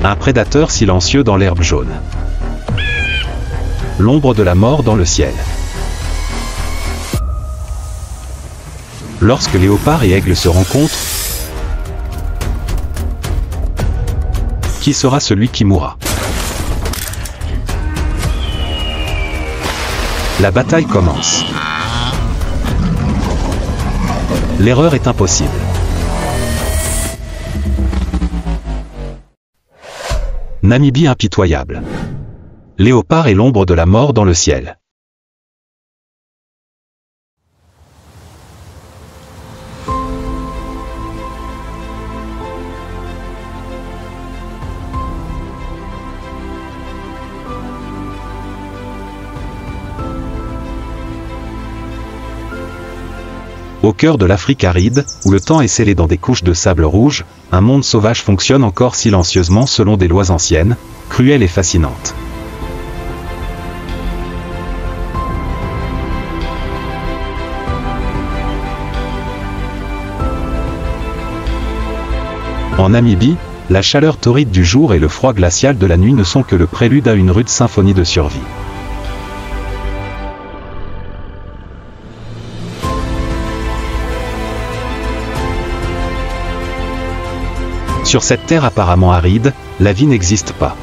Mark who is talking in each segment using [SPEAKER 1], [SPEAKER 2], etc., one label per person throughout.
[SPEAKER 1] Un prédateur silencieux dans l'herbe jaune. L'ombre de la mort dans le ciel. Lorsque léopard et aigle se rencontrent, qui sera celui qui mourra? La bataille commence. L'erreur est impossible. Namibie impitoyable. Léopard et l'ombre de la mort dans le ciel. Au cœur de l'Afrique aride, où le temps est scellé dans des couches de sable rouge, un monde sauvage fonctionne encore silencieusement selon des lois anciennes, cruelles et fascinantes. En Namibie, la chaleur torride du jour et le froid glacial de la nuit ne sont que le prélude à une rude symphonie de survie. Sur cette terre apparemment aride, la vie n'existe pas.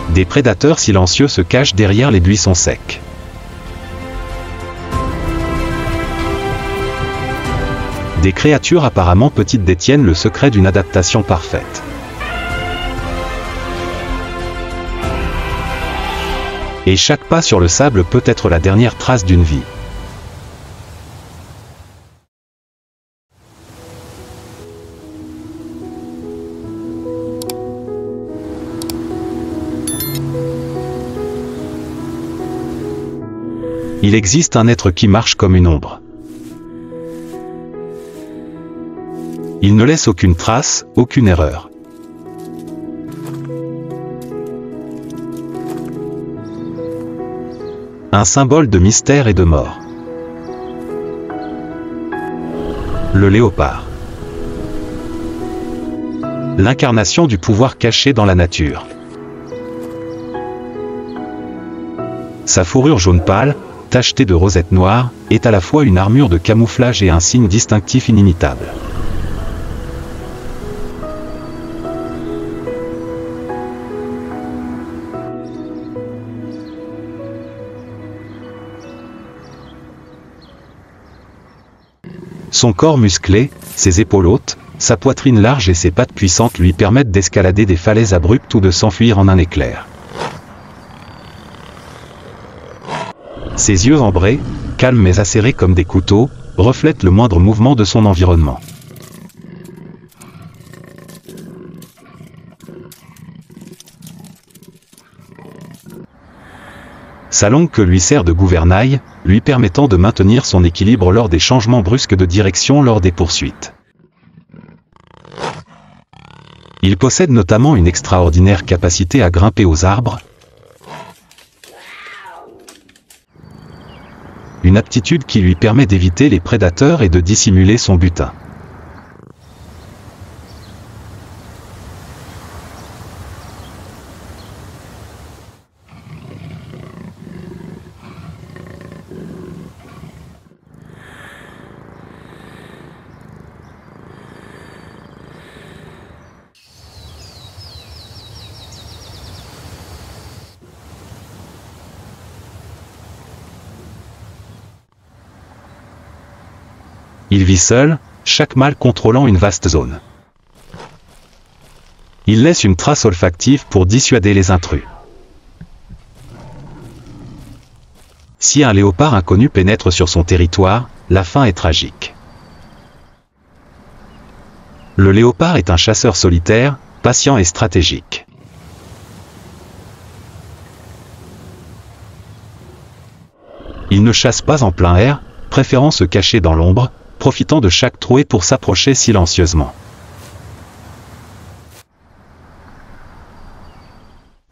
[SPEAKER 1] Des prédateurs silencieux se cachent derrière les buissons secs. Des créatures apparemment petites détiennent le secret d'une adaptation parfaite. Et chaque pas sur le sable peut être la dernière trace d'une vie. Il existe un être qui marche comme une ombre. Il ne laisse aucune trace, aucune erreur. Un symbole de mystère et de mort. Le léopard. L'incarnation du pouvoir caché dans la nature. Sa fourrure jaune pâle, tachetée de rosettes noires, est à la fois une armure de camouflage et un signe distinctif inimitable. Son corps musclé, ses épaules hautes, sa poitrine large et ses pattes puissantes lui permettent d'escalader des falaises abruptes ou de s'enfuir en un éclair. Ses yeux ambrés, calmes mais acérés comme des couteaux, reflètent le moindre mouvement de son environnement. Sa longue queue lui sert de gouvernail, lui permettant de maintenir son équilibre lors des changements brusques de direction lors des poursuites. Il possède notamment une extraordinaire capacité à grimper aux arbres, une aptitude qui lui permet d'éviter les prédateurs et de dissimuler son butin. Il vit seul, chaque mâle contrôlant une vaste zone. Il laisse une trace olfactive pour dissuader les intrus. Si un léopard inconnu pénètre sur son territoire, la fin est tragique. Le léopard est un chasseur solitaire, patient et stratégique. Il ne chasse pas en plein air, préférant se cacher dans l'ombre, profitant de chaque trouée pour s'approcher silencieusement.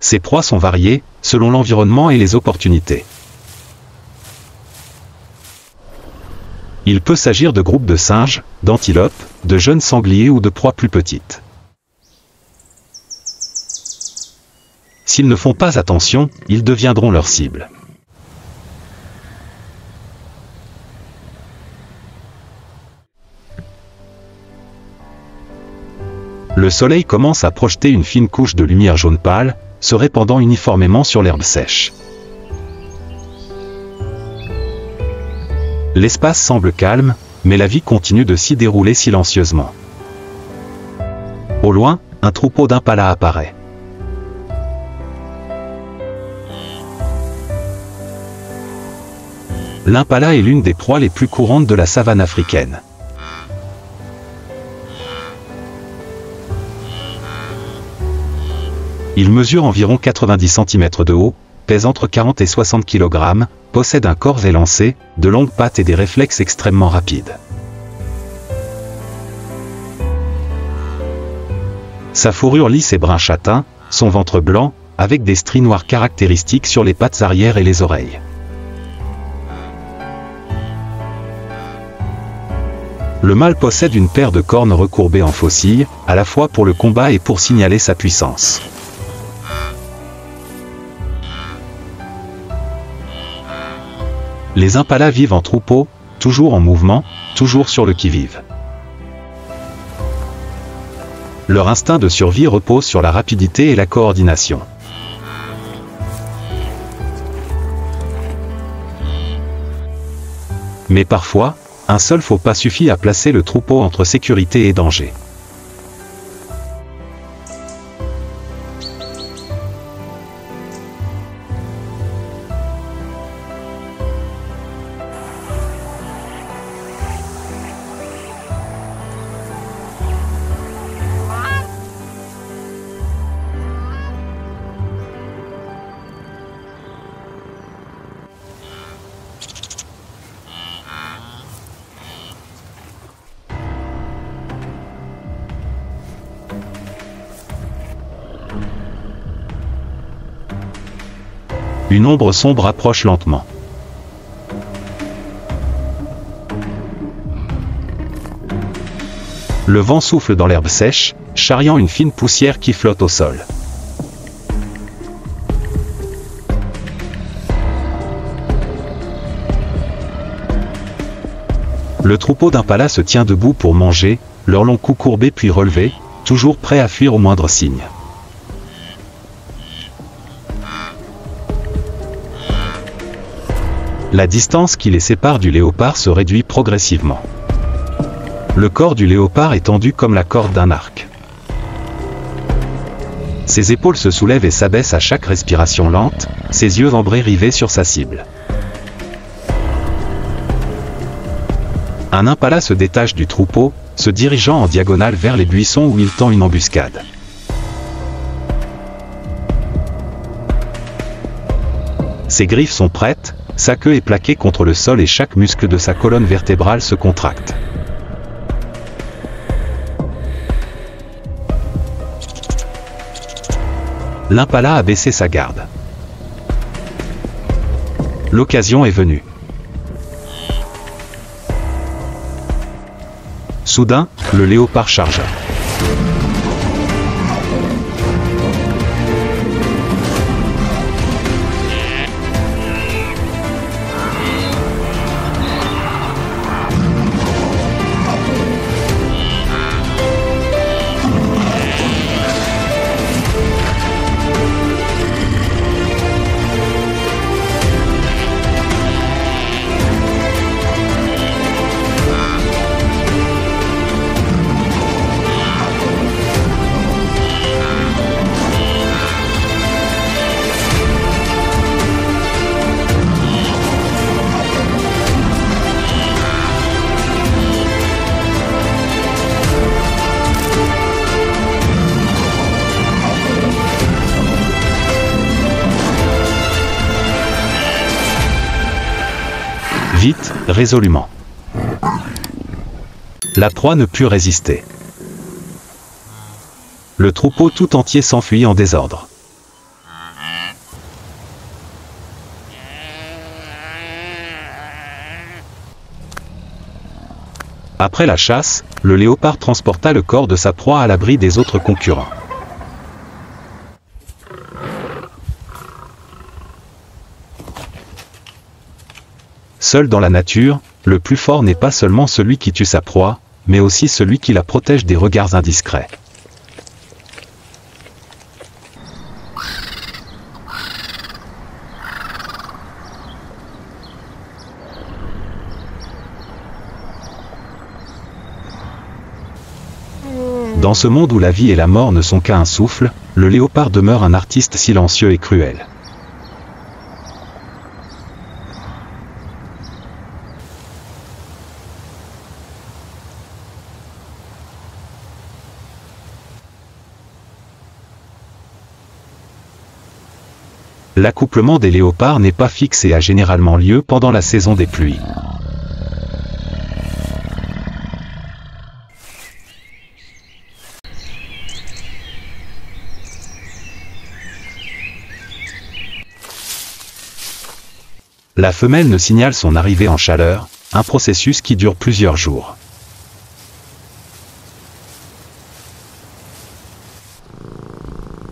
[SPEAKER 1] Ses proies sont variées, selon l'environnement et les opportunités. Il peut s'agir de groupes de singes, d'antilopes, de jeunes sangliers ou de proies plus petites. S'ils ne font pas attention, ils deviendront leur cible. Le soleil commence à projeter une fine couche de lumière jaune pâle, se répandant uniformément sur l'herbe sèche. L'espace semble calme, mais la vie continue de s'y dérouler silencieusement. Au loin, un troupeau d'impalas apparaît. L'impala est l'une des proies les plus courantes de la savane africaine. Il mesure environ 90 cm de haut, pèse entre 40 et 60 kg, possède un corps élancé, de longues pattes et des réflexes extrêmement rapides. Sa fourrure lisse et brun châtain, son ventre blanc, avec des stries noires caractéristiques sur les pattes arrière et les oreilles. Le mâle possède une paire de cornes recourbées en faucille, à la fois pour le combat et pour signaler sa puissance. Les impalas vivent en troupeau, toujours en mouvement, toujours sur le qui-vive. Leur instinct de survie repose sur la rapidité et la coordination. Mais parfois, un seul faux pas suffit à placer le troupeau entre sécurité et danger. Une ombre sombre approche lentement. Le vent souffle dans l'herbe sèche, charriant une fine poussière qui flotte au sol. Le troupeau d'impalas se tient debout pour manger, leur long cou courbé puis relevé, toujours prêt à fuir au moindre signe. La distance qui les sépare du léopard se réduit progressivement. Le corps du léopard est tendu comme la corde d'un arc. Ses épaules se soulèvent et s'abaissent à chaque respiration lente, ses yeux ambrés rivés sur sa cible. Un impala se détache du troupeau, se dirigeant en diagonale vers les buissons où il tend une embuscade. Ses griffes sont prêtes, sa queue est plaquée contre le sol et chaque muscle de sa colonne vertébrale se contracte. L'impala a baissé sa garde. L'occasion est venue. Soudain, le léopard chargea. Vite, résolument. La proie ne put résister. Le troupeau tout entier s'enfuit en désordre. Après la chasse, le léopard transporta le corps de sa proie à l'abri des autres concurrents. Seul dans la nature, le plus fort n'est pas seulement celui qui tue sa proie, mais aussi celui qui la protège des regards indiscrets. Dans ce monde où la vie et la mort ne sont qu'à un souffle, le léopard demeure un artiste silencieux et cruel. L'accouplement des léopards n'est pas fixe et a généralement lieu pendant la saison des pluies. La femelle ne signale son arrivée en chaleur, un processus qui dure plusieurs jours.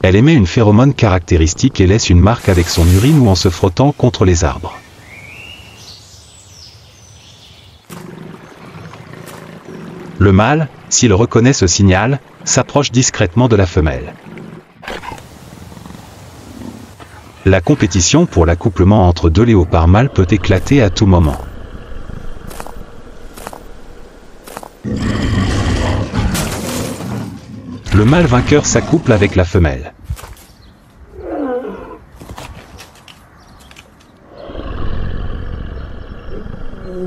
[SPEAKER 1] Elle émet une phéromone caractéristique et laisse une marque avec son urine ou en se frottant contre les arbres. Le mâle, s'il reconnaît ce signal, s'approche discrètement de la femelle. La compétition pour l'accouplement entre deux léopards mâles peut éclater à tout moment. Le mâle vainqueur s'accouple avec la femelle.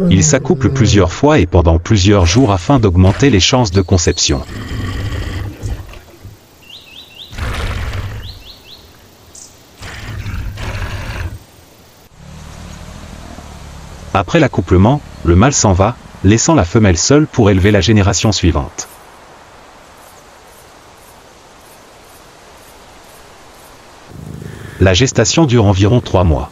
[SPEAKER 1] Ils s'accouplent plusieurs fois et pendant plusieurs jours afin d'augmenter les chances de conception. Après l'accouplement, le mâle s'en va, laissant la femelle seule pour élever la génération suivante. La gestation dure environ 3 mois.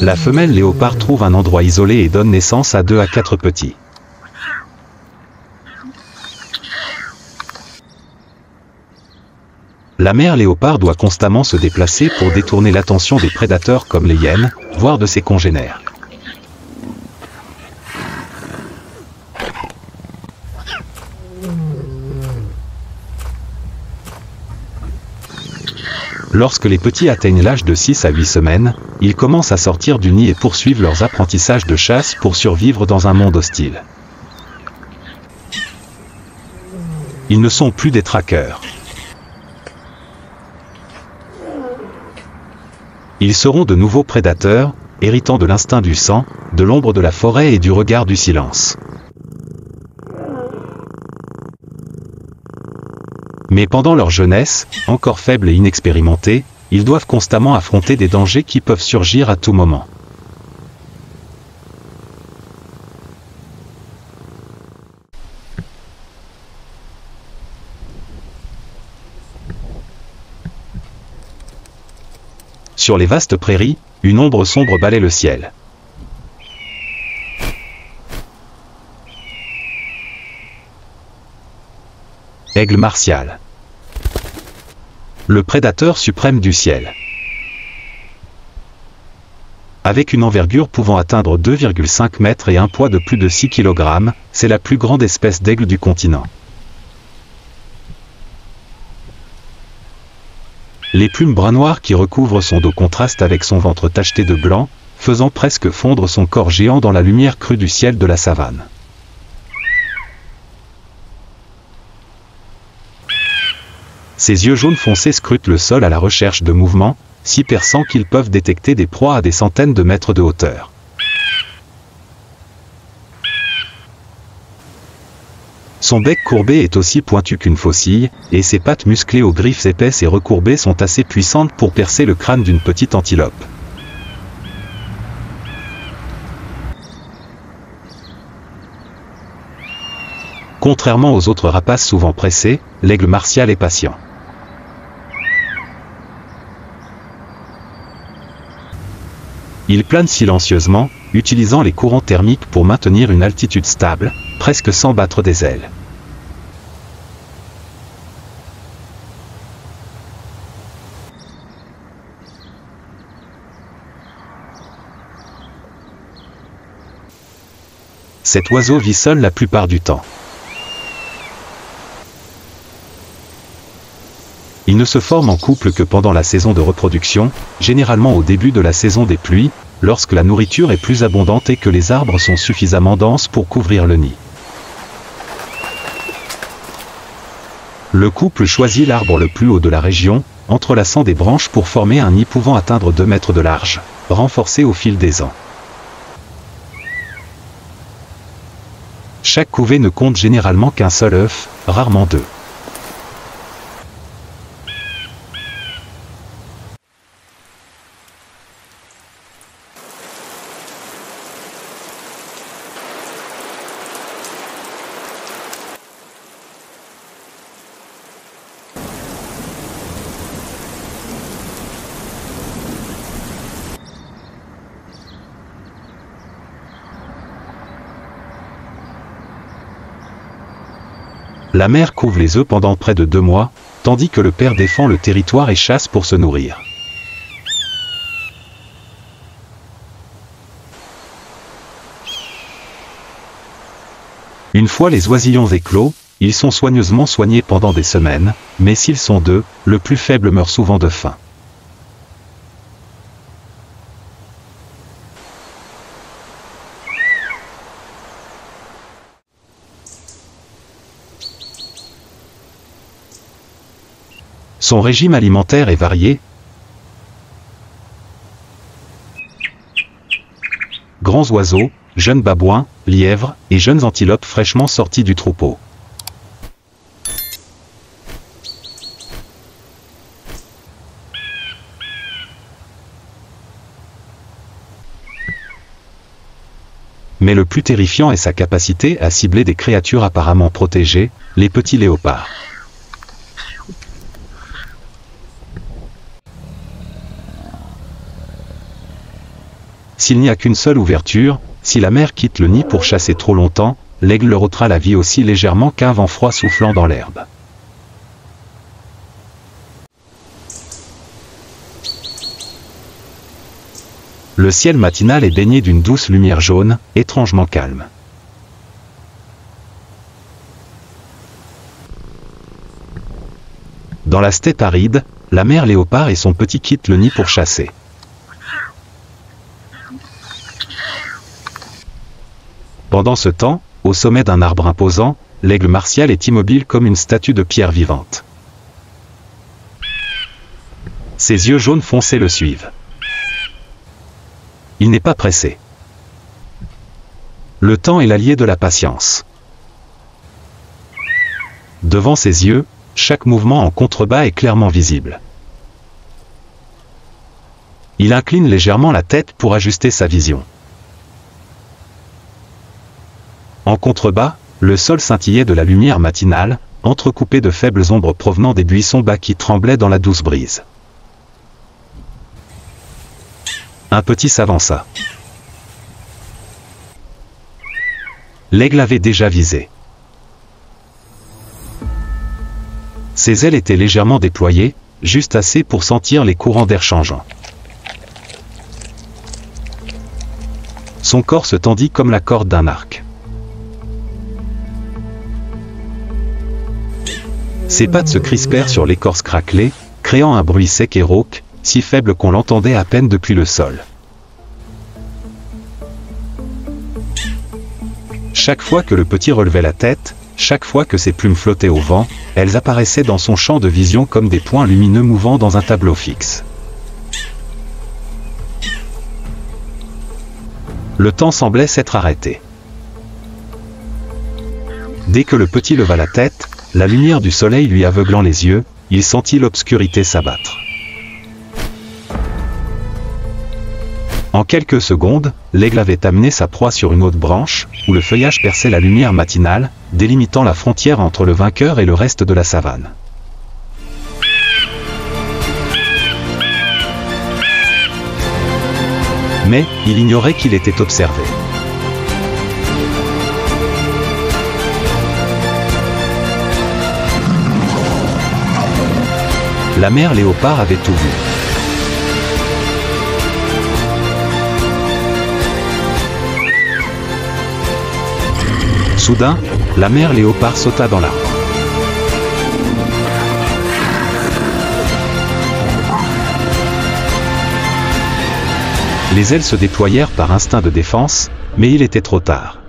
[SPEAKER 1] La femelle léopard trouve un endroit isolé et donne naissance à 2 à 4 petits. La mère léopard doit constamment se déplacer pour détourner l'attention des prédateurs comme les hyènes, voire de ses congénères. Lorsque les petits atteignent l'âge de 6 à 8 semaines, ils commencent à sortir du nid et poursuivent leurs apprentissages de chasse pour survivre dans un monde hostile. Ils ne sont plus des traqueurs. Ils seront de nouveaux prédateurs, héritant de l'instinct du sang, de l'ombre de la forêt et du regard du silence. Mais pendant leur jeunesse, encore faible et inexpérimentés, ils doivent constamment affronter des dangers qui peuvent surgir à tout moment. Sur les vastes prairies, une ombre sombre balaie le ciel. Aigle martial. Le prédateur suprême du ciel. Avec une envergure pouvant atteindre 2,5 mètres et un poids de plus de 6 kg, c'est la plus grande espèce d'aigle du continent. Les plumes brun-noir qui recouvrent son dos contrastent avec son ventre tacheté de blanc, faisant presque fondre son corps géant dans la lumière crue du ciel de la savane. Ses yeux jaunes foncés scrutent le sol à la recherche de mouvements, si perçants qu'ils peuvent détecter des proies à des centaines de mètres de hauteur. Son bec courbé est aussi pointu qu'une faucille, et ses pattes musclées aux griffes épaisses et recourbées sont assez puissantes pour percer le crâne d'une petite antilope. Contrairement aux autres rapaces souvent pressés, l'aigle martial est patient. Il plane silencieusement, utilisant les courants thermiques pour maintenir une altitude stable, presque sans battre des ailes. Cet oiseau vit seul la plupart du temps. Il ne se forme en couple que pendant la saison de reproduction, généralement au début de la saison des pluies, lorsque la nourriture est plus abondante et que les arbres sont suffisamment denses pour couvrir le nid. Le couple choisit l'arbre le plus haut de la région, entrelaçant des branches pour former un nid pouvant atteindre 2 mètres de large, renforcé au fil des ans. Chaque couvée ne compte généralement qu'un seul œuf, rarement 2. La mère couve les œufs pendant près de 2 mois, tandis que le père défend le territoire et chasse pour se nourrir. Une fois les oisillons éclos, ils sont soigneusement soignés pendant des semaines, mais s'ils sont 2, le plus faible meurt souvent de faim. Son régime alimentaire est varié. Grands oiseaux, jeunes babouins, lièvres et jeunes antilopes fraîchement sortis du troupeau. Mais le plus terrifiant est sa capacité à cibler des créatures apparemment protégées, les petits léopards. S'il n'y a qu'une seule ouverture, si la mère quitte le nid pour chasser trop longtemps, l'aigle leur ôtera la vie aussi légèrement qu'un vent froid soufflant dans l'herbe. Le ciel matinal est baigné d'une douce lumière jaune, étrangement calme. Dans la steppe aride, la mère léopard et son petit quittent le nid pour chasser. Pendant ce temps, au sommet d'un arbre imposant, l'aigle martial est immobile comme une statue de pierre vivante. Ses yeux jaunes foncés le suivent. Il n'est pas pressé. Le temps est l'allié de la patience. Devant ses yeux, chaque mouvement en contrebas est clairement visible. Il incline légèrement la tête pour ajuster sa vision. En contrebas, le sol scintillait de la lumière matinale, entrecoupé de faibles ombres provenant des buissons bas qui tremblaient dans la douce brise. Un petit s'avança. L'aigle avait déjà visé. Ses ailes étaient légèrement déployées, juste assez pour sentir les courants d'air changeants. Son corps se tendit comme la corde d'un arc. Ses pattes se crispèrent sur l'écorce craquelée, créant un bruit sec et rauque, si faible qu'on l'entendait à peine depuis le sol. Chaque fois que le petit relevait la tête, chaque fois que ses plumes flottaient au vent, elles apparaissaient dans son champ de vision comme des points lumineux mouvant dans un tableau fixe. Le temps semblait s'être arrêté. Dès que le petit leva la tête, la lumière du soleil lui aveuglant les yeux, il sentit l'obscurité s'abattre. En quelques secondes, l'aigle avait amené sa proie sur une haute branche, où le feuillage perçait la lumière matinale, délimitant la frontière entre le vainqueur et le reste de la savane. Mais, il ignorait qu'il était observé. La mère léopard avait tout vu. Soudain, la mère léopard sauta dans l'arbre. Les ailes se déployèrent par instinct de défense, mais il était trop tard.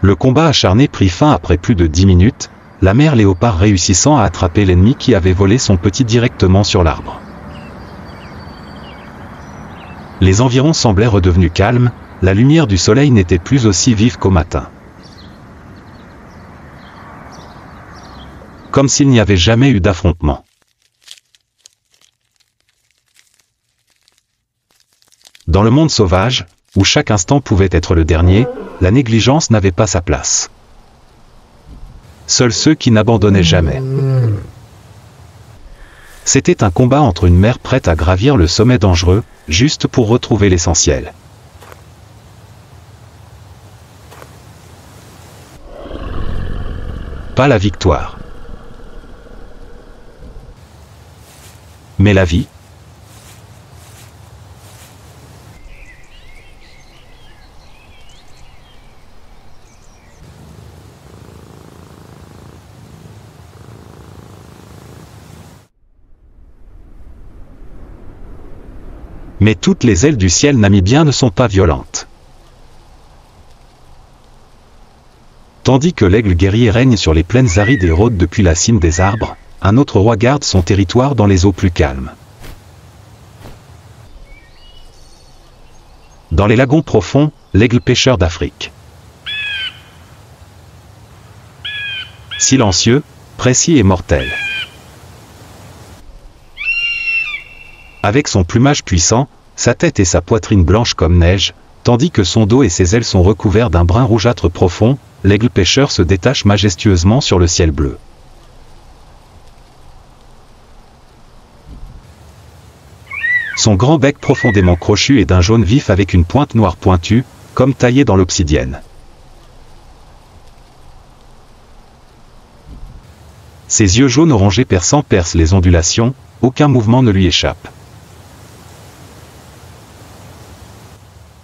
[SPEAKER 1] Le combat acharné prit fin après plus de 10 minutes, la mère léopard réussissant à attraper l'ennemi qui avait volé son petit directement sur l'arbre. Les environs semblaient redevenus calmes, la lumière du soleil n'était plus aussi vive qu'au matin. Comme s'il n'y avait jamais eu d'affrontement. Dans le monde sauvage, où chaque instant pouvait être le dernier, la négligence n'avait pas sa place. Seuls ceux qui n'abandonnaient jamais. C'était un combat entre une mère prête à gravir le sommet dangereux, juste pour retrouver l'essentiel. Pas la victoire. Mais la vie. Mais toutes les ailes du ciel namibien ne sont pas violentes. Tandis que l'aigle guerrier règne sur les plaines arides et rôde depuis la cime des arbres, un autre roi garde son territoire dans les eaux plus calmes. Dans les lagons profonds, l'aigle pêcheur d'Afrique. Silencieux, précis et mortel. Avec son plumage puissant, sa tête et sa poitrine blanches comme neige, tandis que son dos et ses ailes sont recouverts d'un brun rougeâtre profond, l'aigle pêcheur se détache majestueusement sur le ciel bleu. Son grand bec profondément crochu est d'un jaune vif avec une pointe noire pointue, comme taillée dans l'obsidienne. Ses yeux jaunes orangés perçants percent les ondulations, aucun mouvement ne lui échappe.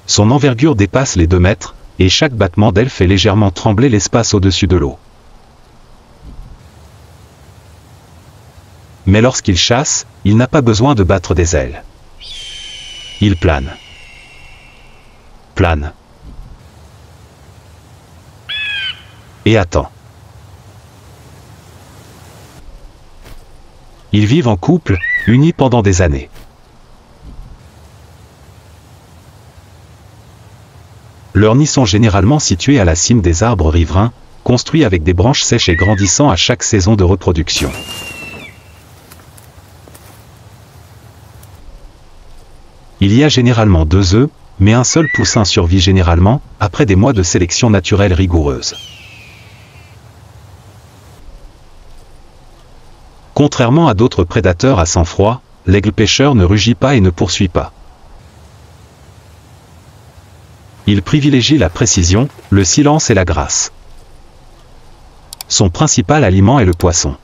[SPEAKER 1] Son envergure dépasse les 2 mètres, et chaque battement d'aile fait légèrement trembler l'espace au-dessus de l'eau. Mais lorsqu'il chasse, il n'a pas besoin de battre des ailes. Il plane. Plane. Et attend. Ils vivent en couple, unis pendant des années. Leurs nids sont généralement situés à la cime des arbres riverains, construits avec des branches sèches et grandissant à chaque saison de reproduction. Il y a généralement 2 œufs, mais un seul poussin survit généralement, après des mois de sélection naturelle rigoureuse. Contrairement à d'autres prédateurs à sang-froid, l'aigle pêcheur ne rugit pas et ne poursuit pas. Il privilégie la précision, le silence et la grâce. Son principal aliment est le poisson.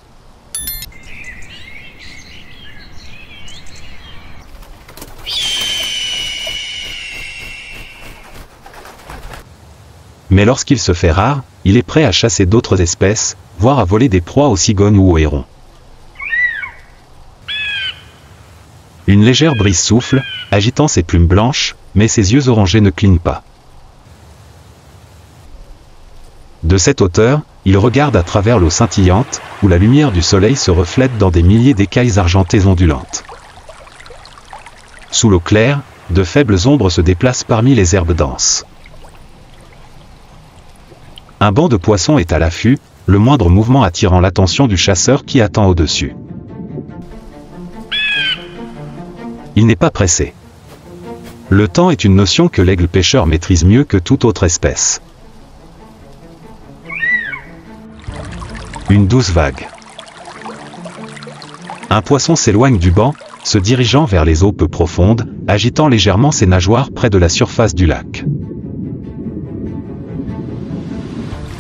[SPEAKER 1] Mais lorsqu'il se fait rare, il est prêt à chasser d'autres espèces, voire à voler des proies aux cigognes ou aux hérons. Une légère brise souffle, agitant ses plumes blanches, mais ses yeux orangés ne clignent pas. De cette hauteur, il regarde à travers l'eau scintillante, où la lumière du soleil se reflète dans des milliers d'écailles argentées ondulantes. Sous l'eau claire, de faibles ombres se déplacent parmi les herbes denses. Un banc de poissons est à l'affût, le moindre mouvement attirant l'attention du chasseur qui attend au-dessus. Il n'est pas pressé. Le temps est une notion que l'aigle pêcheur maîtrise mieux que toute autre espèce. Une douce vague. Un poisson s'éloigne du banc, se dirigeant vers les eaux peu profondes, agitant légèrement ses nageoires près de la surface du lac.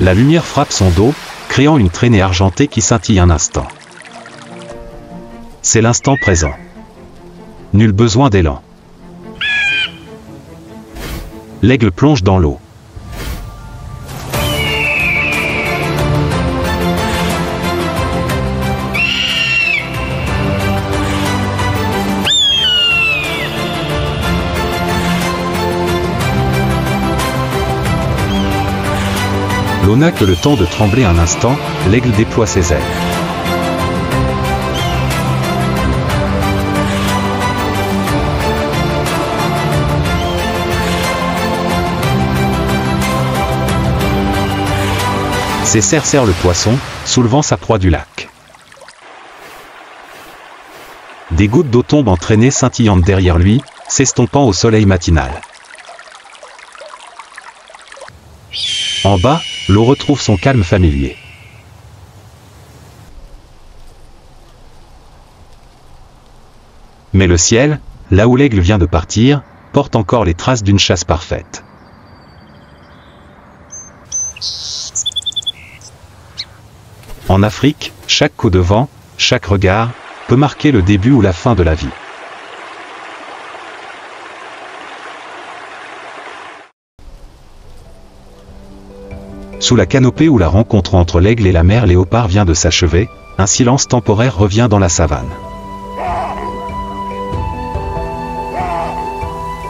[SPEAKER 1] La lumière frappe son dos, créant une traînée argentée qui scintille un instant. C'est l'instant présent. Nul besoin d'élan. L'aigle plonge dans l'eau. L'eau n'a que le temps de trembler un instant, l'aigle déploie ses ailes. Ses serres serrent le poisson, soulevant sa proie du lac. Des gouttes d'eau tombent en traînées scintillantes derrière lui, s'estompant au soleil matinal. En bas, l'eau retrouve son calme familier. Mais le ciel, là où l'aigle vient de partir, porte encore les traces d'une chasse parfaite. En Afrique, chaque coup de vent, chaque regard, peut marquer le début ou la fin de la vie. Sous la canopée où la rencontre entre l'aigle et la mère léopard vient de s'achever, un silence temporaire revient dans la savane.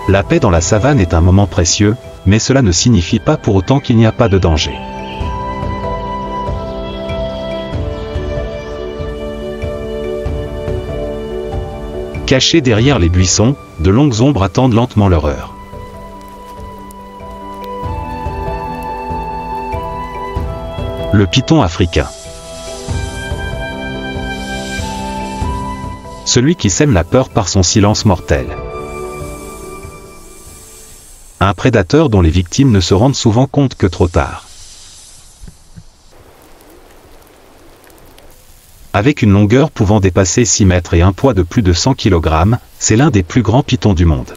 [SPEAKER 1] La paix dans la savane est un moment précieux, mais cela ne signifie pas pour autant qu'il n'y a pas de danger. Cachés derrière les buissons, de longues ombres attendent lentement leur heure. Le python africain. Celui qui sème la peur par son silence mortel. Un prédateur dont les victimes ne se rendent souvent compte que trop tard. Avec une longueur pouvant dépasser 6 mètres et un poids de plus de 100 kg, c'est l'un des plus grands pythons du monde.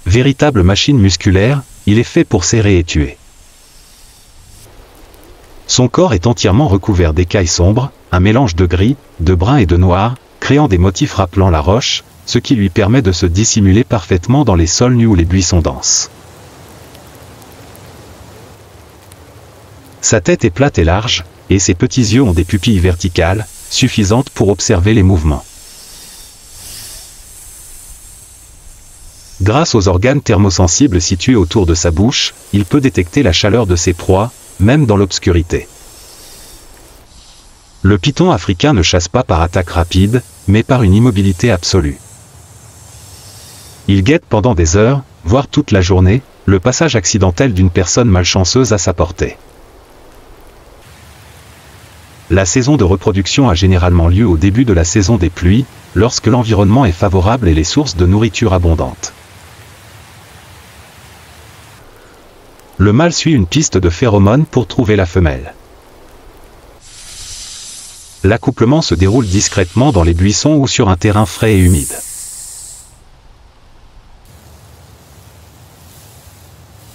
[SPEAKER 1] Véritable machine musculaire, il est fait pour serrer et tuer. Son corps est entièrement recouvert d'écailles sombres, un mélange de gris, de brun et de noir, créant des motifs rappelant la roche, ce qui lui permet de se dissimuler parfaitement dans les sols nus ou les buissons denses. Sa tête est plate et large, et ses petits yeux ont des pupilles verticales, suffisantes pour observer les mouvements. Grâce aux organes thermosensibles situés autour de sa bouche, il peut détecter la chaleur de ses proies, même dans l'obscurité. Le python africain ne chasse pas par attaque rapide, mais par une immobilité absolue. Il guette pendant des heures, voire toute la journée, le passage accidentel d'une personne malchanceuse à sa portée. La saison de reproduction a généralement lieu au début de la saison des pluies, lorsque l'environnement est favorable et les sources de nourriture abondantes. Le mâle suit une piste de phéromones pour trouver la femelle. L'accouplement se déroule discrètement dans les buissons ou sur un terrain frais et humide.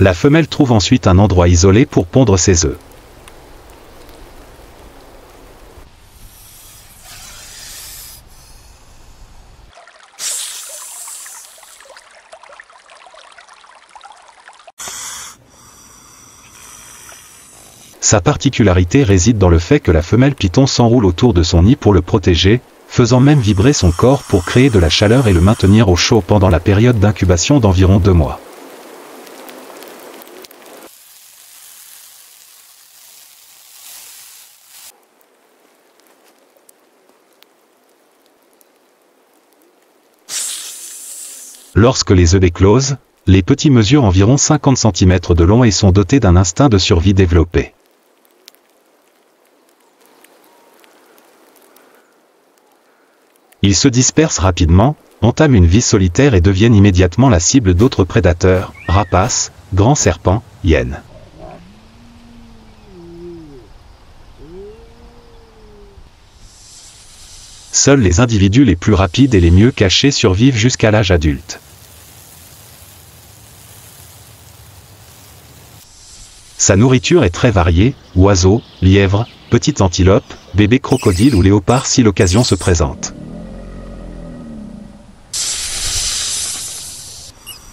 [SPEAKER 1] La femelle trouve ensuite un endroit isolé pour pondre ses œufs. Sa particularité réside dans le fait que la femelle python s'enroule autour de son nid pour le protéger, faisant même vibrer son corps pour créer de la chaleur et le maintenir au chaud pendant la période d'incubation d'environ 2 mois. Lorsque les œufs éclosent, les petits mesurent environ 50 cm de long et sont dotés d'un instinct de survie développé. Ils se dispersent rapidement, entament une vie solitaire et deviennent immédiatement la cible d'autres prédateurs, rapaces, grands serpents, hyènes. seuls les individus les plus rapides et les mieux cachés survivent jusqu'à l'âge adulte. Sa nourriture est très variée, oiseaux, lièvres, petites antilopes, bébés crocodiles ou léopards si l'occasion se présente.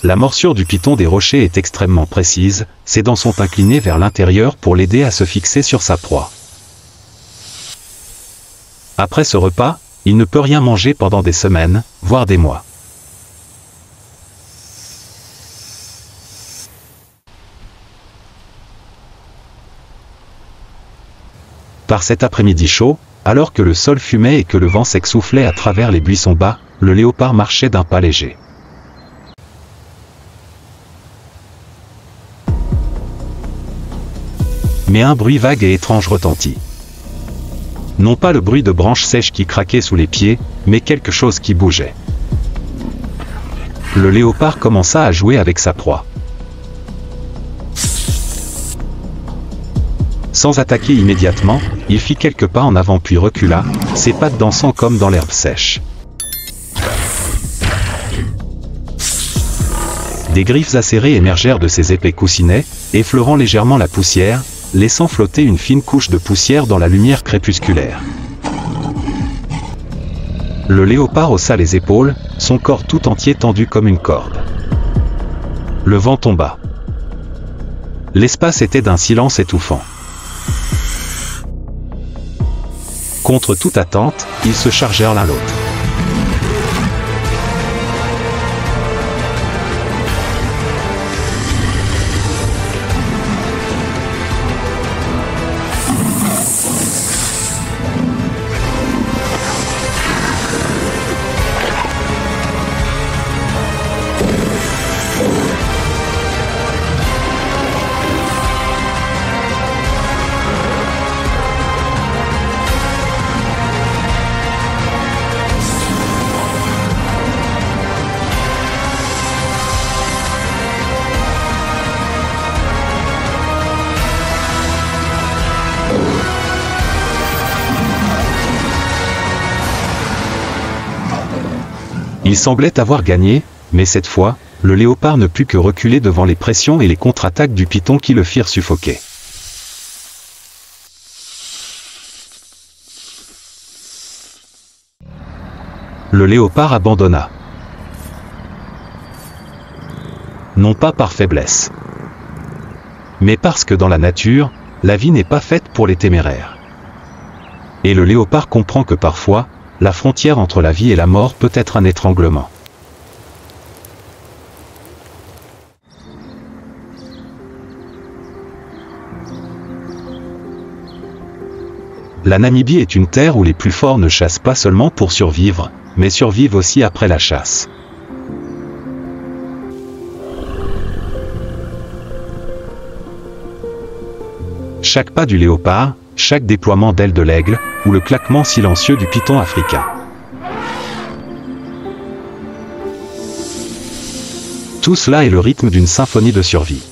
[SPEAKER 1] La morsure du python des rochers est extrêmement précise, ses dents sont inclinées vers l'intérieur pour l'aider à se fixer sur sa proie. Après ce repas, il ne peut rien manger pendant des semaines, voire des mois. Par cet après-midi chaud, alors que le sol fumait et que le vent sec soufflait à travers les buissons bas, le léopard marchait d'un pas léger. Mais un bruit vague et étrange retentit. Non pas le bruit de branches sèches qui craquaient sous les pieds, mais quelque chose qui bougeait. Le léopard commença à jouer avec sa proie. Sans attaquer immédiatement, il fit quelques pas en avant puis recula, ses pattes dansant comme dans l'herbe sèche. Des griffes acérées émergèrent de ses épais coussinets, effleurant légèrement la poussière, laissant flotter une fine couche de poussière dans la lumière crépusculaire. Le léopard haussa les épaules, son corps tout entier tendu comme une corde. Le vent tomba. L'espace était d'un silence étouffant. Contre toute attente, ils se chargèrent l'un l'autre. Il semblait avoir gagné, mais cette fois, le léopard ne put que reculer devant les pressions et les contre-attaques du python qui le firent suffoquer. Le léopard abandonna. Non pas par faiblesse, mais parce que dans la nature, la vie n'est pas faite pour les téméraires. Et le léopard comprend que parfois, la frontière entre la vie et la mort peut être un étranglement. La Namibie est une terre où les plus forts ne chassent pas seulement pour survivre, mais survivent aussi après la chasse. Chaque pas du léopard, chaque déploiement d'ailes de l'aigle, ou le claquement silencieux du python africain. Tout cela est le rythme d'une symphonie de survie.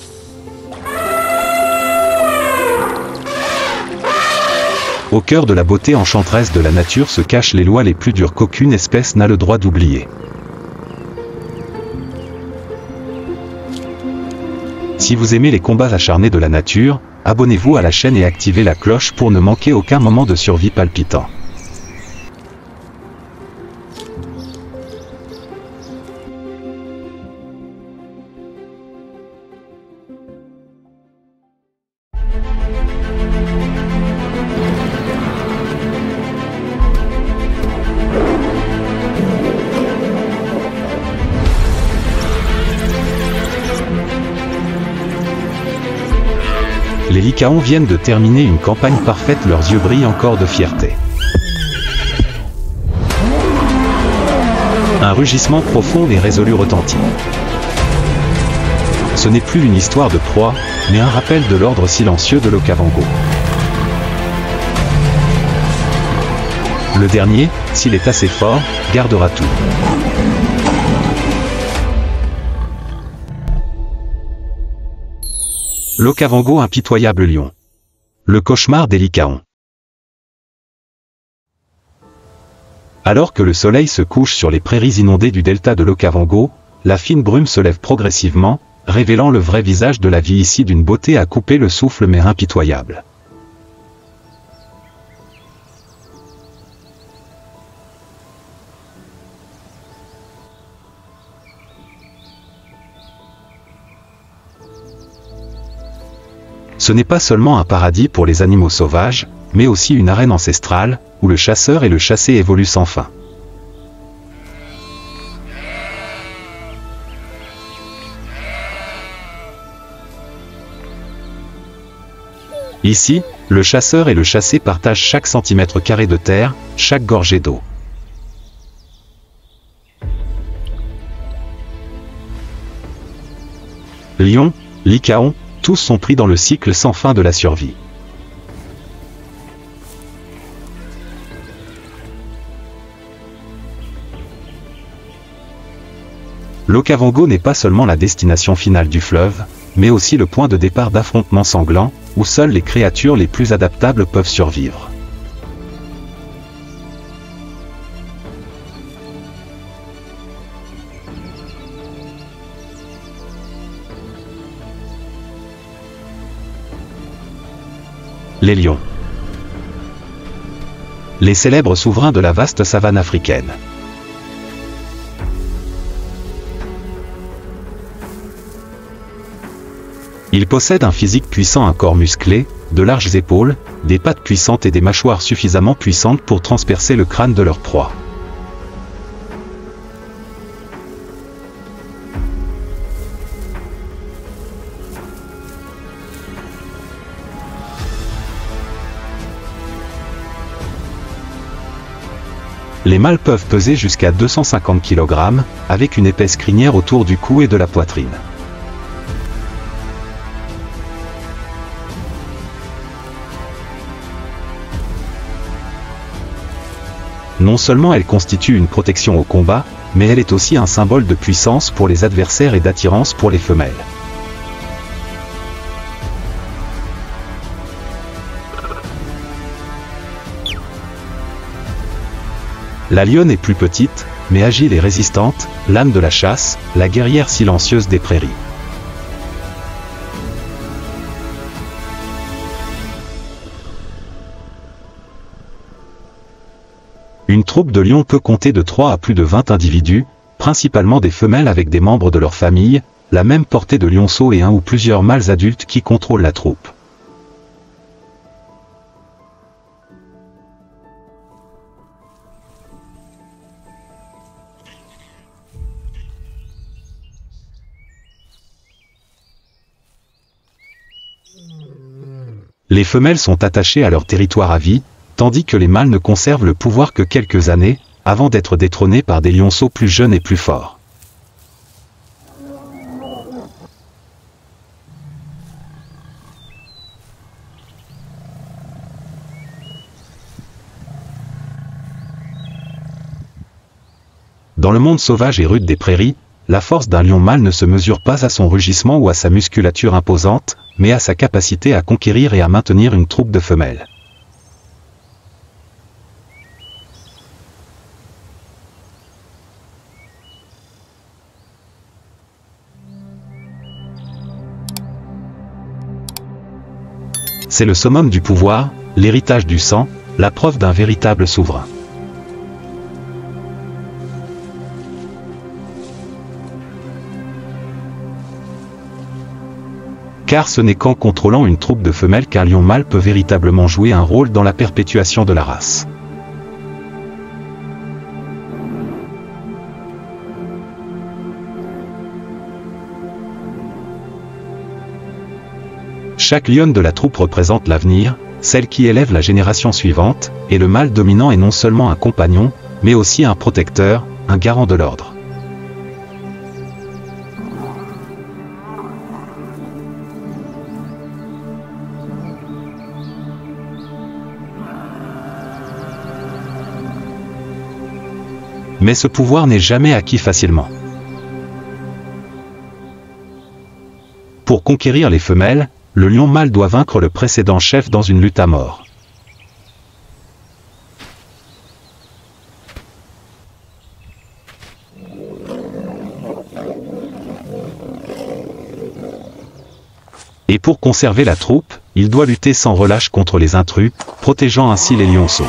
[SPEAKER 1] Au cœur de la beauté enchanteresse de la nature se cachent les lois les plus dures qu'aucune espèce n'a le droit d'oublier. Si vous aimez les combats acharnés de la nature, abonnez-vous à la chaîne et activez la cloche pour ne manquer aucun moment de survie palpitant. Les Lycaons viennent de terminer une campagne parfaite, leurs yeux brillent encore de fierté. Un rugissement profond et résolu retentit. Ce n'est plus une histoire de proie, mais un rappel de l'ordre silencieux de l'Okavango. Le dernier, s'il est assez fort, gardera tout. L'Okavango, impitoyable lion. Le cauchemar des Lycaons. Alors que le soleil se couche sur les prairies inondées du delta de l'Okavango, la fine brume se lève progressivement, révélant le vrai visage de la vie ici d'une beauté à couper le souffle mais impitoyable. Ce n'est pas seulement un paradis pour les animaux sauvages, mais aussi une arène ancestrale, où le chasseur et le chassé évoluent sans fin. Ici, le chasseur et le chassé partagent chaque centimètre carré de terre, chaque gorgée d'eau. Lions, lycaons, tous sont pris dans le cycle sans fin de la survie. L'Okavango n'est pas seulement la destination finale du fleuve, mais aussi le point de départ d'affrontements sanglants, où seules les créatures les plus adaptables peuvent survivre. Les lions. Les célèbres souverains de la vaste savane africaine. Ils possèdent un physique puissant, un corps musclé, de larges épaules, des pattes puissantes et des mâchoires suffisamment puissantes pour transpercer le crâne de leur proie. Les mâles peuvent peser jusqu'à 250 kg, avec une épaisse crinière autour du cou et de la poitrine. Non seulement elle constitue une protection au combat, mais elle est aussi un symbole de puissance pour les adversaires et d'attirance pour les femelles. La lionne est plus petite, mais agile et résistante, l'âme de la chasse, la guerrière silencieuse des prairies. Une troupe de lions peut compter de 3 à plus de 20 individus, principalement des femelles avec des membres de leur famille, la même portée de lionceaux et un ou plusieurs mâles adultes qui contrôlent la troupe. Les femelles sont attachées à leur territoire à vie, tandis que les mâles ne conservent le pouvoir que quelques années, avant d'être détrônés par des lionceaux plus jeunes et plus forts. Dans le monde sauvage et rude des prairies, la force d'un lion mâle ne se mesure pas à son rugissement ou à sa musculature imposante, mais à sa capacité à conquérir et à maintenir une troupe de femelles. C'est le summum du pouvoir, l'héritage du sang, la preuve d'un véritable souverain. Car ce n'est qu'en contrôlant une troupe de femelles qu'un lion mâle peut véritablement jouer un rôle dans la perpétuation de la race. Chaque lionne de la troupe représente l'avenir, celle qui élève la génération suivante, et le mâle dominant est non seulement un compagnon, mais aussi un protecteur, un garant de l'ordre. Mais ce pouvoir n'est jamais acquis facilement. Pour conquérir les femelles, le lion mâle doit vaincre le précédent chef dans une lutte à mort. Et pour conserver la troupe, il doit lutter sans relâche contre les intrus, protégeant ainsi les lionceaux.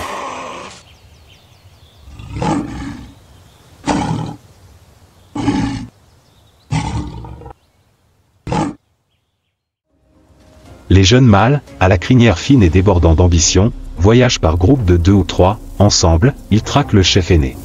[SPEAKER 1] Les jeunes mâles, à la crinière fine et débordant d'ambition, voyagent par groupes de 2 ou 3, ensemble, ils traquent le chef aîné.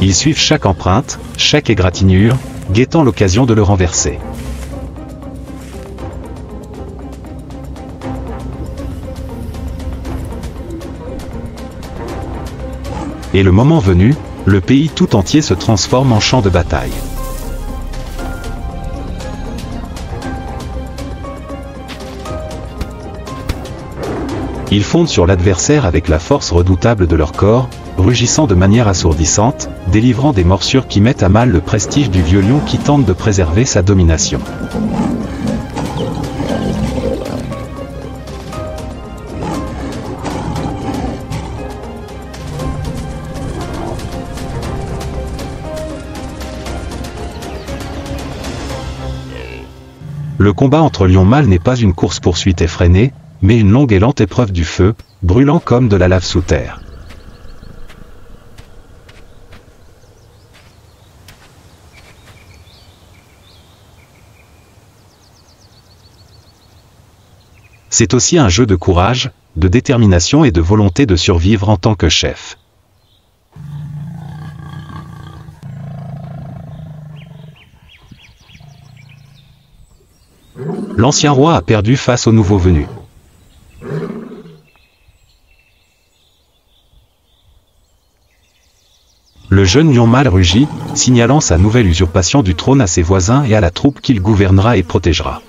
[SPEAKER 1] Ils suivent chaque empreinte, chaque égratignure, guettant l'occasion de le renverser. Et le moment venu, le pays tout entier se transforme en champ de bataille. Ils fondent sur l'adversaire avec la force redoutable de leur corps, rugissant de manière assourdissante, délivrant des morsures qui mettent à mal le prestige du vieux lion qui tente de préserver sa domination. Le combat entre lions mâles n'est pas une course-poursuite effrénée, mais une longue et lente épreuve du feu, brûlant comme de la lave sous terre. C'est aussi un jeu de courage, de détermination et de volonté de survivre en tant que chef. L'ancien roi a perdu face au nouveau venu. Le jeune lion mâle rugit, signalant sa nouvelle usurpation du trône à ses voisins et à la troupe qu'il gouvernera et protégera.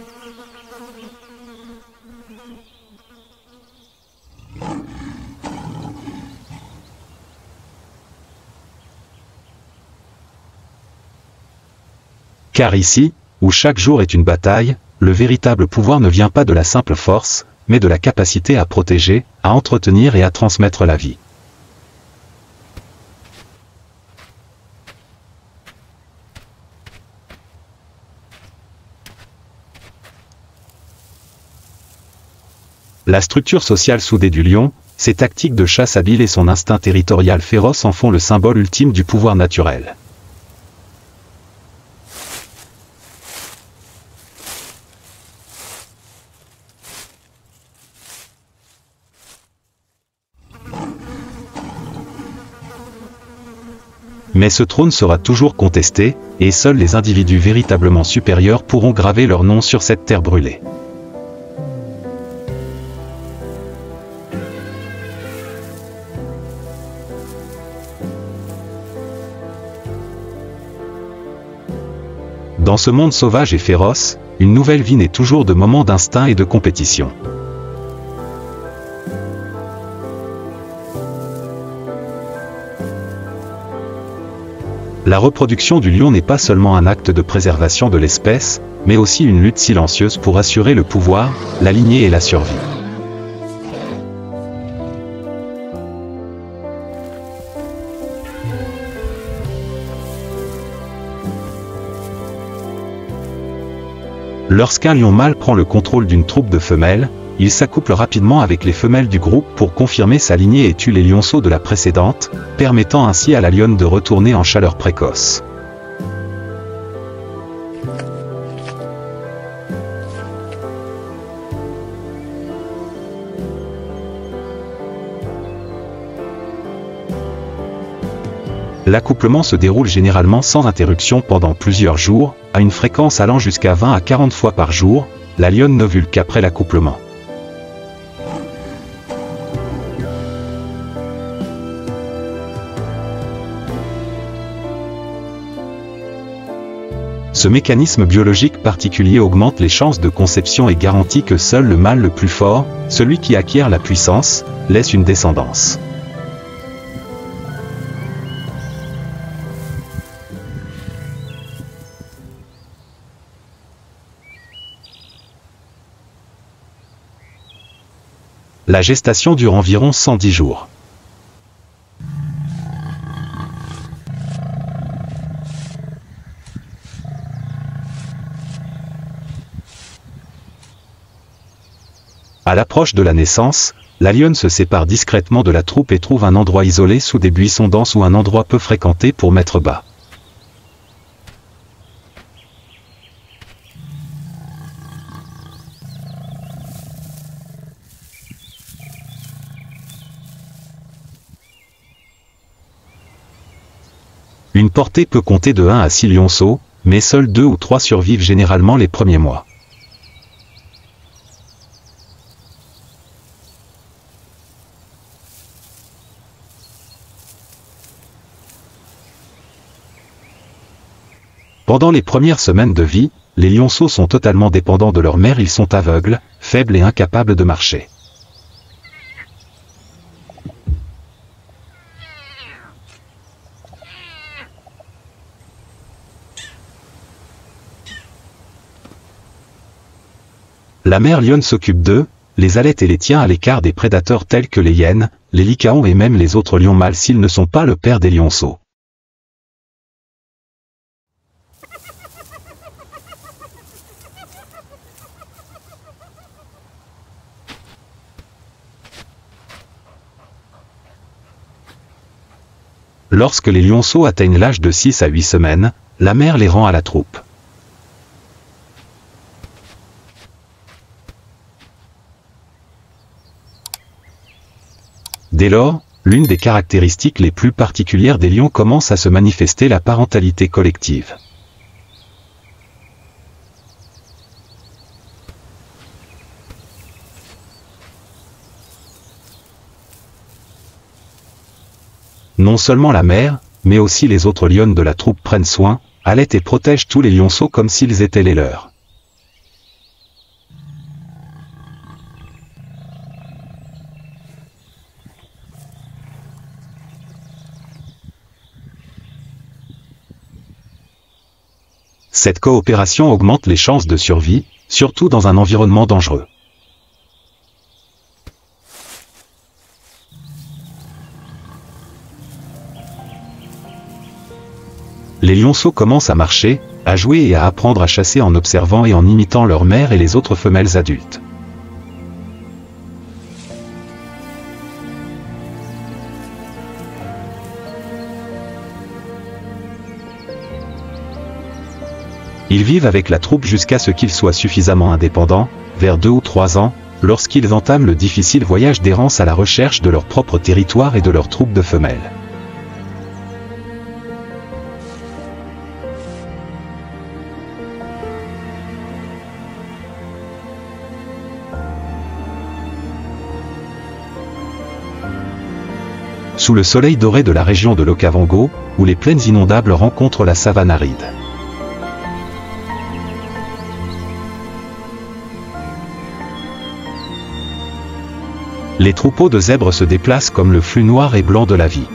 [SPEAKER 1] Car ici, où chaque jour est une bataille, le véritable pouvoir ne vient pas de la simple force, mais de la capacité à protéger, à entretenir et à transmettre la vie. La structure sociale soudée du lion, ses tactiques de chasse habiles et son instinct territorial féroce en font le symbole ultime du pouvoir naturel. Mais ce trône sera toujours contesté, et seuls les individus véritablement supérieurs pourront graver leur nom sur cette terre brûlée. Dans ce monde sauvage et féroce, une nouvelle vie naît toujours de moments d'instinct et de compétition. La reproduction du lion n'est pas seulement un acte de préservation de l'espèce, mais aussi une lutte silencieuse pour assurer le pouvoir, la lignée et la survie. Lorsqu'un lion mâle prend le contrôle d'une troupe de femelles, il s'accouple rapidement avec les femelles du groupe pour confirmer sa lignée et tue les lionceaux de la précédente, permettant ainsi à la lionne de retourner en chaleur précoce. L'accouplement se déroule généralement sans interruption pendant plusieurs jours, à une fréquence allant jusqu'à 20 à 40 fois par jour. La lionne n'ovule qu'après l'accouplement. Ce mécanisme biologique particulier augmente les chances de conception et garantit que seul le mâle le plus fort, celui qui acquiert la puissance, laisse une descendance. La gestation dure environ 110 jours. À l'approche de la naissance, la lionne se sépare discrètement de la troupe et trouve un endroit isolé sous des buissons denses ou un endroit peu fréquenté pour mettre bas. Une portée peut compter de 1 à 6 lionceaux, mais seuls 2 ou 3 survivent généralement les premiers mois. Pendant les premières semaines de vie, les lionceaux sont totalement dépendants de leur mère, ils sont aveugles, faibles et incapables de marcher. La mère lionne s'occupe d'eux, les allaite et les tient à l'écart des prédateurs tels que les hyènes, les lycaons et même les autres lions mâles s'ils ne sont pas le père des lionceaux. Lorsque les lionceaux atteignent l'âge de 6 à 8 semaines, la mère les rend à la troupe. Dès lors, l'une des caractéristiques les plus particulières des lions commence à se manifester, la parentalité collective. Non seulement la mère, mais aussi les autres lionnes de la troupe prennent soin, allaitent et protègent tous les lionceaux comme s'ils étaient les leurs. Cette coopération augmente les chances de survie, surtout dans un environnement dangereux. Les lionceaux commencent à marcher, à jouer et à apprendre à chasser en observant et en imitant leur mère et les autres femelles adultes. Ils vivent avec la troupe jusqu'à ce qu'ils soient suffisamment indépendants, vers 2 ou 3 ans, lorsqu'ils entament le difficile voyage d'errance à la recherche de leur propre territoire et de leur troupe de femelles. Sous le soleil doré de la région de l'Okavango, où les plaines inondables rencontrent la savane aride. Les troupeaux de zèbres se déplacent comme le flux noir et blanc de la vie.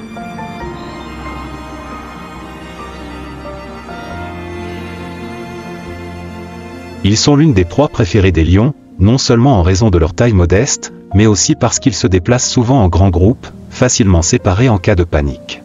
[SPEAKER 1] Ils sont l'une des proies préférées des lions, non seulement en raison de leur taille modeste, mais aussi parce qu'ils se déplacent souvent en grands groupes, facilement séparés en cas de panique.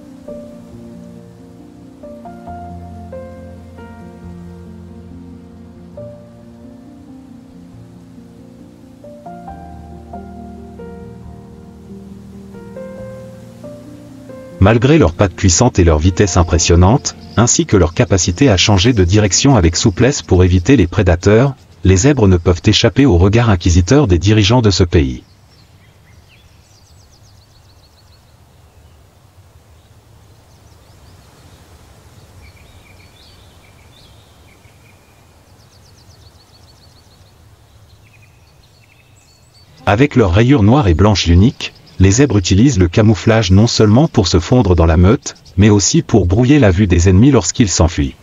[SPEAKER 1] Malgré leurs pattes puissantes et leur vitesse impressionnante, ainsi que leur capacité à changer de direction avec souplesse pour éviter les prédateurs, les zèbres ne peuvent échapper au regard inquisiteur des dirigeants de ce pays. Avec leurs rayures noires et blanches uniques, les zèbres utilisent le camouflage non seulement pour se fondre dans la meute, mais aussi pour brouiller la vue des ennemis lorsqu'ils s'enfuient.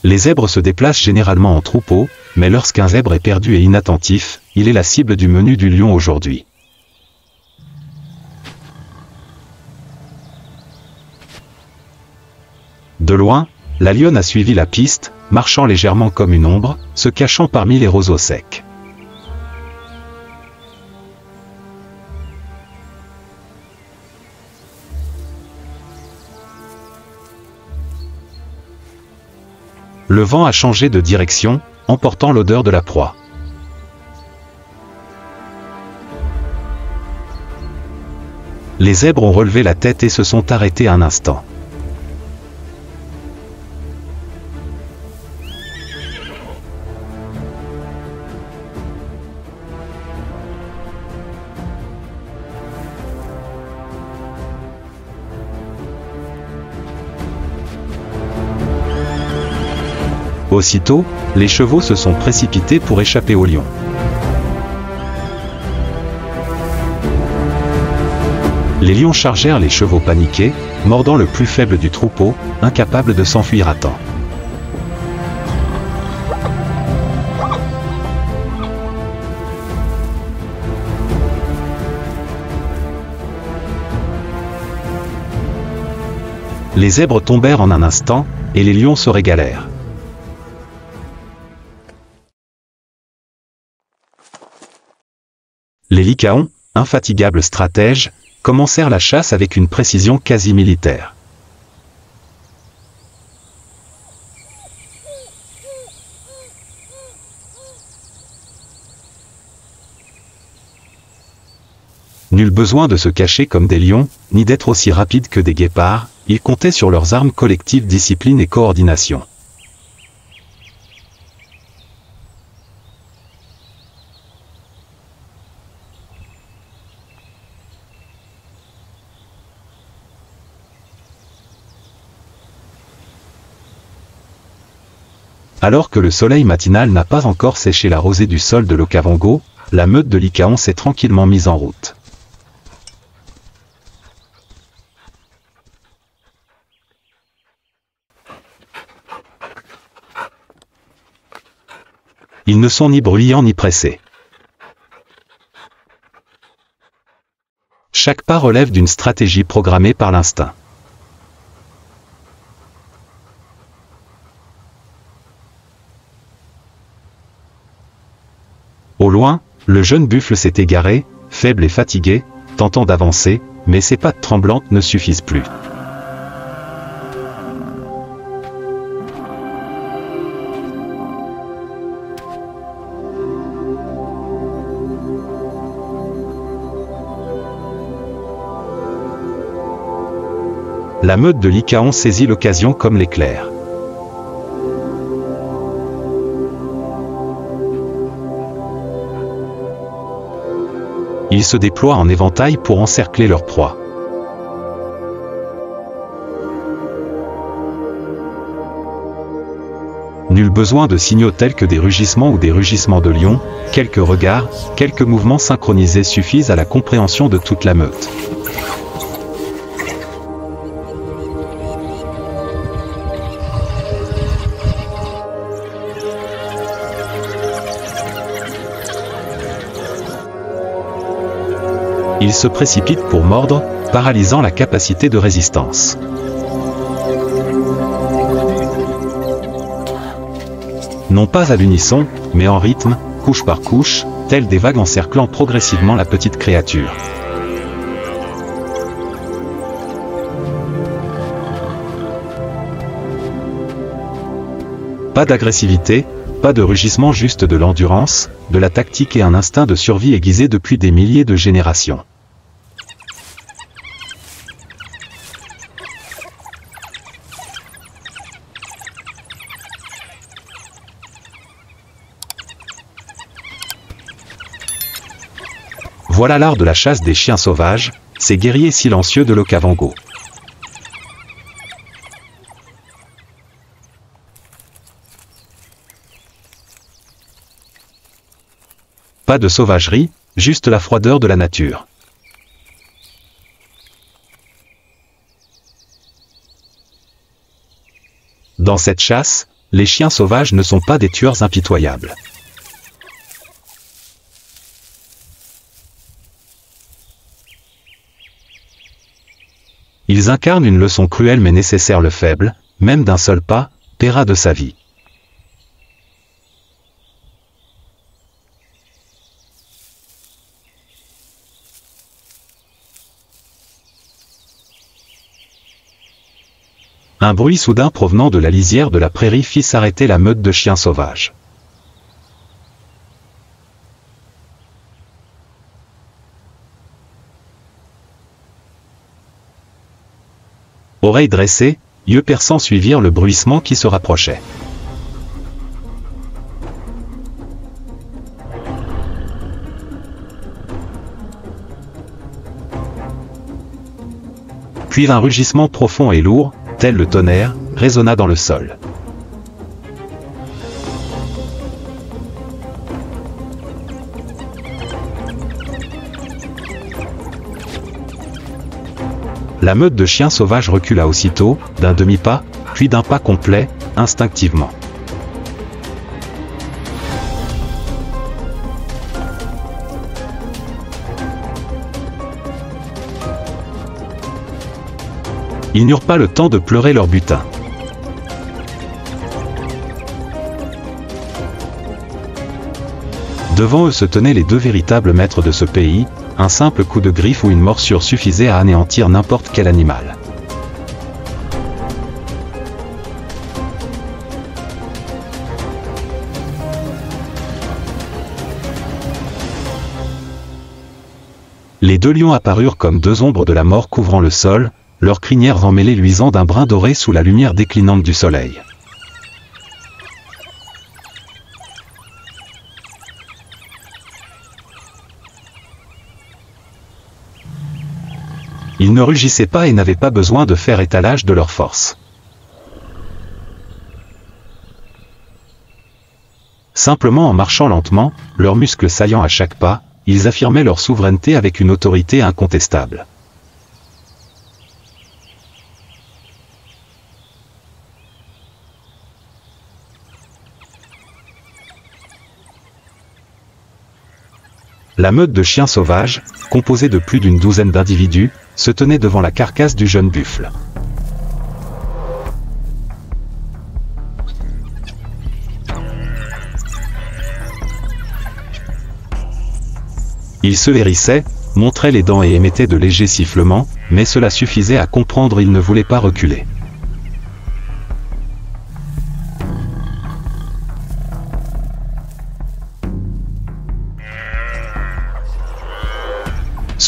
[SPEAKER 1] Les zèbres se déplacent généralement en troupeau, mais lorsqu'un zèbre est perdu et inattentif, il est la cible du menu du lion aujourd'hui. De loin, la lionne a suivi la piste, marchant légèrement comme une ombre, se cachant parmi les roseaux secs. Le vent a changé de direction, emportant l'odeur de la proie. Les zèbres ont relevé la tête et se sont arrêtés un instant. Aussitôt, les chevaux se sont précipités pour échapper au lion. Les lions chargèrent les chevaux paniqués, mordant le plus faible du troupeau, incapable de s'enfuir à temps. Les zèbres tombèrent en un instant, et les lions se régalèrent. Les lycaons, infatigables stratèges, commencèrent la chasse avec une précision quasi militaire. Nul besoin de se cacher comme des lions, ni d'être aussi rapides que des guépards, ils comptaient sur leurs armes collectives, discipline et coordination. Alors que le soleil matinal n'a pas encore séché la rosée du sol de l'Okavango, la meute de lycaons s'est tranquillement mise en route. Ils ne sont ni bruyants ni pressés. Chaque pas relève d'une stratégie programmée par l'instinct. Au loin, le jeune buffle s'est égaré, faible et fatigué, tentant d'avancer, mais ses pattes tremblantes ne suffisent plus. La meute de lycaons saisit l'occasion comme l'éclair. Ils se déploient en éventail pour encercler leur proie. Nul besoin de signaux tels que des rugissements ou des rugissements de lions, quelques regards, quelques mouvements synchronisés suffisent à la compréhension de toute la meute. Ils se précipitent pour mordre, paralysant la capacité de résistance. Non pas à l'unisson, mais en rythme, couche par couche, telles des vagues encerclant progressivement la petite créature. Pas d'agressivité, pas de rugissement, juste de l'endurance, de la tactique et un instinct de survie aiguisé depuis des milliers de générations. Voilà l'art de la chasse des chiens sauvages, ces guerriers silencieux de l'Okavango. Pas de sauvagerie, juste la froideur de la nature. Dans cette chasse, les chiens sauvages ne sont pas des tueurs impitoyables. Ils incarnent une leçon cruelle mais nécessaire: le faible, même d'un seul pas, paiera de sa vie. Un bruit soudain provenant de la lisière de la prairie fit s'arrêter la meute de chiens sauvages. Oreilles dressées, yeux perçants suivirent le bruissement qui se rapprochait. Puis un rugissement profond et lourd, tel le tonnerre, résonna dans le sol. La meute de chiens sauvages recula aussitôt, d'un demi-pas, puis d'un pas complet, instinctivement. Ils n'eurent pas le temps de pleurer leur butin. Devant eux se tenaient les deux véritables maîtres de ce pays, un simple coup de griffe ou une morsure suffisait à anéantir n'importe quel animal. Les deux lions apparurent comme deux ombres de la mort couvrant le sol, leurs crinières emmêlées luisant d'un brin doré sous la lumière déclinante du soleil. Ils ne rugissaient pas et n'avaient pas besoin de faire étalage de leur force. Simplement en marchant lentement, leurs muscles saillant à chaque pas, ils affirmaient leur souveraineté avec une autorité incontestable. La meute de chiens sauvages, composée de plus d'une douzaine d'individus, se tenait devant la carcasse du jeune buffle. Il se hérissait, montrait les dents et émettait de légers sifflements, mais cela suffisait à comprendre il ne voulait pas reculer.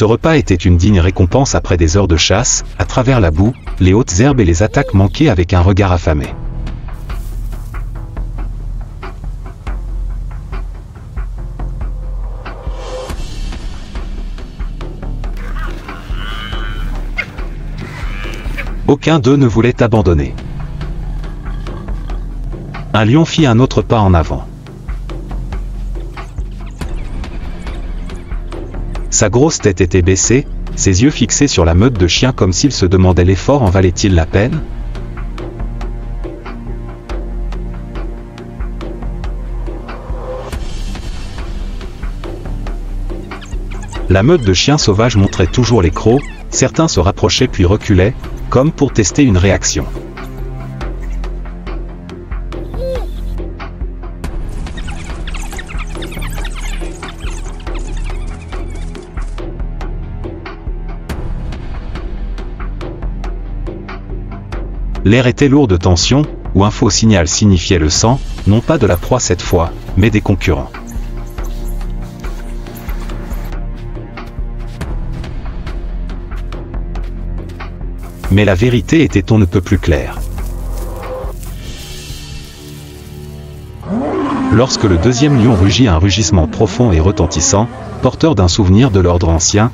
[SPEAKER 1] Ce repas était une digne récompense après des heures de chasse, à travers la boue, les hautes herbes et les attaques manquées avec un regard affamé. Aucun d'eux ne voulait abandonner. Un lion fit un autre pas en avant. Sa grosse tête était baissée, ses yeux fixés sur la meute de chiens comme s'il se demandait l'effort en valait-il la peine? La meute de chiens sauvages montrait toujours les crocs, certains se rapprochaient puis reculaient, comme pour tester une réaction. L'air était lourd de tension, où un faux signal signifiait le sang, non pas de la proie cette fois, mais des concurrents. Mais la vérité était on ne peut plus claire. Lorsque le deuxième lion rugit un rugissement profond et retentissant, porteur d'un souvenir de l'ordre ancien,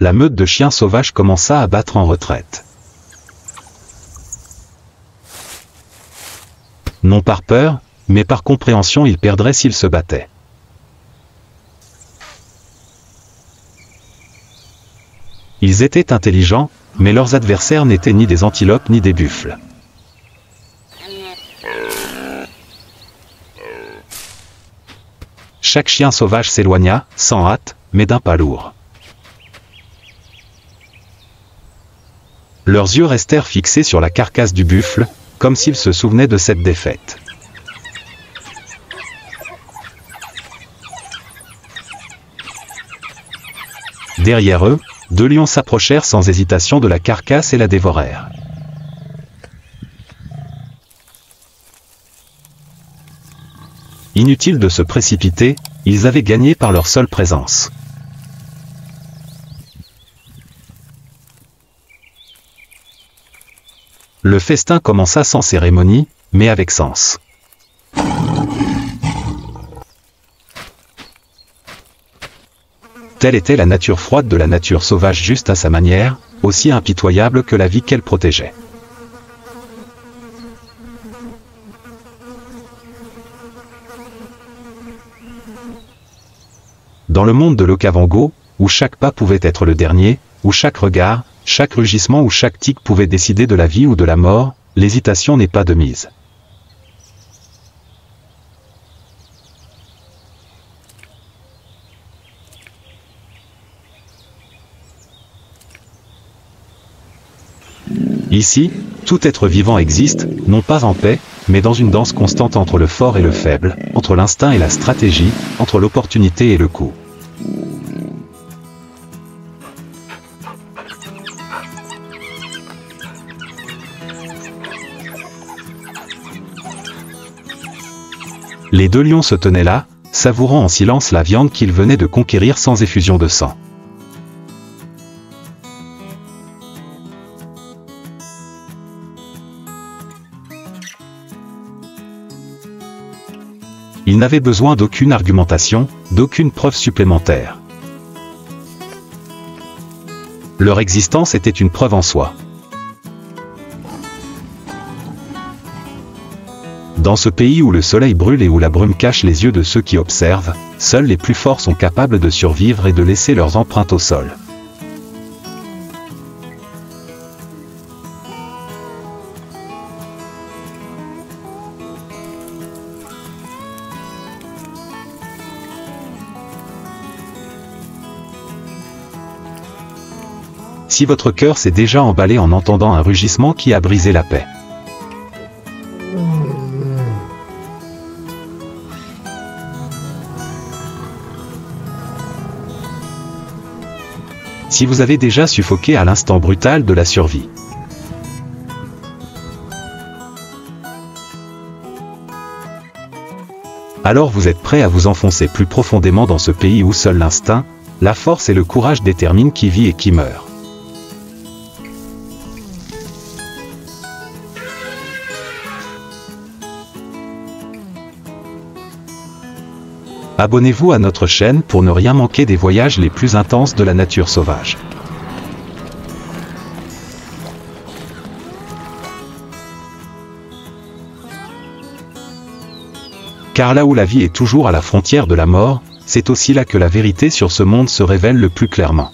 [SPEAKER 1] la meute de chiens sauvages commença à battre en retraite. Non par peur, mais par compréhension ils perdraient s'ils se battaient. Ils étaient intelligents, mais leurs adversaires n'étaient ni des antilopes ni des buffles. Chaque chien sauvage s'éloigna, sans hâte, mais d'un pas lourd. Leurs yeux restèrent fixés sur la carcasse du buffle, comme s'ils se souvenaient de cette défaite. Derrière eux, 2 lions s'approchèrent sans hésitation de la carcasse et la dévorèrent. Inutile de se précipiter, ils avaient gagné par leur seule présence. Le festin commença sans cérémonie, mais avec sens. Telle était la nature froide de la nature sauvage, juste à sa manière, aussi impitoyable que la vie qu'elle protégeait. Dans le monde de l'Okavango, où chaque pas pouvait être le dernier, où chaque regard, chaque rugissement ou chaque tic pouvait décider de la vie ou de la mort, l'hésitation n'est pas de mise. Ici, tout être vivant existe, non pas en paix, mais dans une danse constante entre le fort et le faible, entre l'instinct et la stratégie, entre l'opportunité et le coup. Les 2 lions se tenaient là, savourant en silence la viande qu'ils venaient de conquérir sans effusion de sang. Ils n'avaient besoin d'aucune argumentation, d'aucune preuve supplémentaire. Leur existence était une preuve en soi. Dans ce pays où le soleil brûle et où la brume cache les yeux de ceux qui observent, seuls les plus forts sont capables de survivre et de laisser leurs empreintes au sol. Si votre cœur s'est déjà emballé en entendant un rugissement qui a brisé la paix. Si vous avez déjà suffoqué à l'instant brutal de la survie. Alors vous êtes prêt à vous enfoncer plus profondément dans ce pays où seul l'instinct, la force et le courage déterminent qui vit et qui meurt. Abonnez-vous à notre chaîne pour ne rien manquer des voyages les plus intenses de la nature sauvage. Car là où la vie est toujours à la frontière de la mort, c'est aussi là que la vérité sur ce monde se révèle le plus clairement.